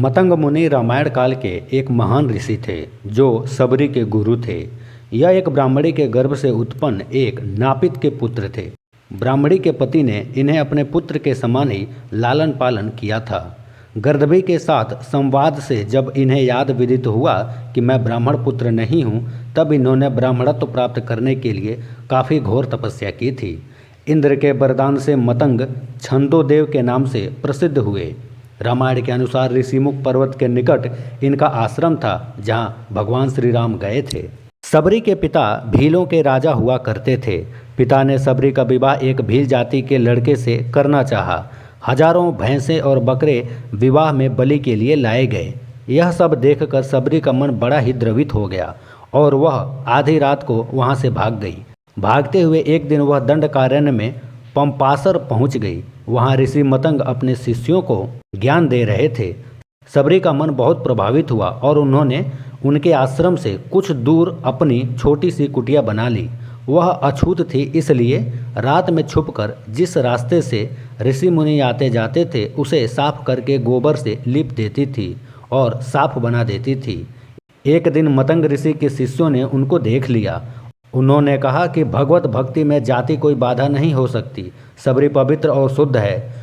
मतंग मुनि रामायण काल के एक महान ऋषि थे जो सबरी के गुरु थे। यह एक ब्राह्मणी के गर्भ से उत्पन्न एक नापित के पुत्र थे। ब्राह्मणी के पति ने इन्हें अपने पुत्र के समान ही लालन पालन किया था। गर्दभी के साथ संवाद से जब इन्हें याद विदित हुआ कि मैं ब्राह्मण पुत्र नहीं हूँ, तब इन्होंने ब्राह्मणत्व प्राप्त करने के लिए काफ़ी घोर तपस्या की थी। इंद्र के वरदान से मतंग छंदोदेव के नाम से प्रसिद्ध हुए। रामायण के अनुसार ऋषिमुख पर्वत के निकट इनका आश्रम था, जहाँ भगवान श्री राम गए थे। सबरी के पिता भीलों के राजा हुआ करते थे। पिता ने सबरी का विवाह एक भील जाति के लड़के से करना चाहा। हजारों भैंसें और बकरे विवाह में बलि के लिए लाए गए। यह सब देखकर सबरी का मन बड़ा ही द्रवित हो गया और वह आधी रात को वहाँ से भाग गई। भागते हुए एक दिन वह दंडकारण्य में पंपासर पहुँच गई। वहाँ ऋषि मतंग अपने शिष्यों को ज्ञान दे रहे थे। सबरी का मन बहुत प्रभावित हुआ और उन्होंने उनके आश्रम से कुछ दूर अपनी छोटी सी कुटिया बना ली। वह अछूत थी, इसलिए रात में छुपकर जिस रास्ते से ऋषि मुनि आते जाते थे उसे साफ करके गोबर से लीप देती थी और साफ बना देती थी। एक दिन मतंग ऋषि के शिष्यों ने उनको देख लिया। उन्होंने कहा कि भगवत भक्ति में जाति कोई बाधा नहीं हो सकती। सबरी पवित्र और शुद्ध है,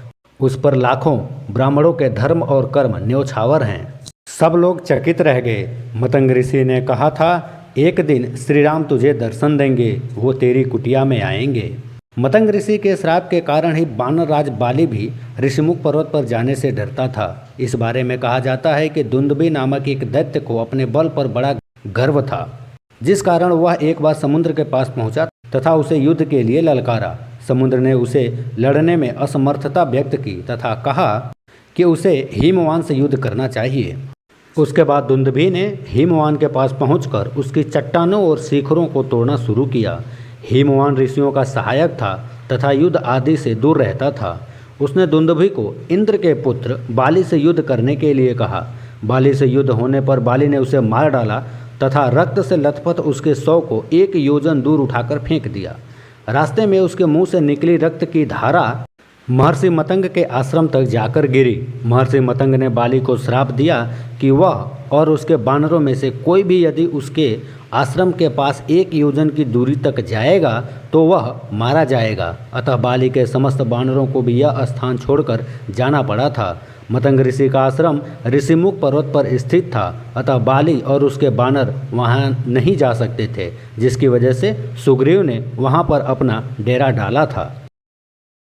उस पर लाखों ब्राह्मणों के धर्म और कर्म न्योछावर हैं। सब लोग चकित रह गए। मतंग ऋषि ने कहा था, एक दिन श्री राम तुझे दर्शन देंगे, वो तेरी कुटिया में आएंगे। मतंग ऋषि के श्राप के कारण ही वानर राज बाली भी ऋषिमुख पर्वत पर जाने से डरता था। इस बारे में कहा जाता है कि दुंदुभी नामक एक दैत्य को अपने बल पर बड़ा गर्व था, जिस कारण वह एक बार समुद्र के पास पहुंचा तथा उसे युद्ध के लिए ललकारा। समुद्र ने उसे लड़ने में असमर्थता व्यक्त की तथा कहा कि उसे हिमवान से युद्ध करना चाहिए। उसके बाद दुंदुभी ने हिमवान के पास पहुंचकर उसकी चट्टानों और शिखरों को तोड़ना शुरू किया। हिमवान ऋषियों का सहायक था तथा युद्ध आदि से दूर रहता था। उसने दुंदुभी को इंद्र के पुत्र बाली से युद्ध करने के लिए कहा। बाली से युद्ध होने पर बाली ने उसे मार डाला तथा रक्त से लथपथ उसके शव को 1 योजन दूर उठाकर फेंक दिया। रास्ते में उसके मुंह से निकली रक्त की धारा महर्षि मतंग के आश्रम तक जाकर गिरी। महर्षि मतंग ने बाली को श्राप दिया कि वह और उसके बानरों में से कोई भी यदि उसके आश्रम के पास 1 योजन की दूरी तक जाएगा तो वह मारा जाएगा। अतः बाली के समस्त बानरों को भी यह स्थान छोड़कर जाना पड़ा था। मतंग ऋषि का आश्रम ऋषिमुख पर्वत पर स्थित था, अतः बाली और उसके बानर वहां नहीं जा सकते थे, जिसकी वजह से सुग्रीव ने वहां पर अपना डेरा डाला था।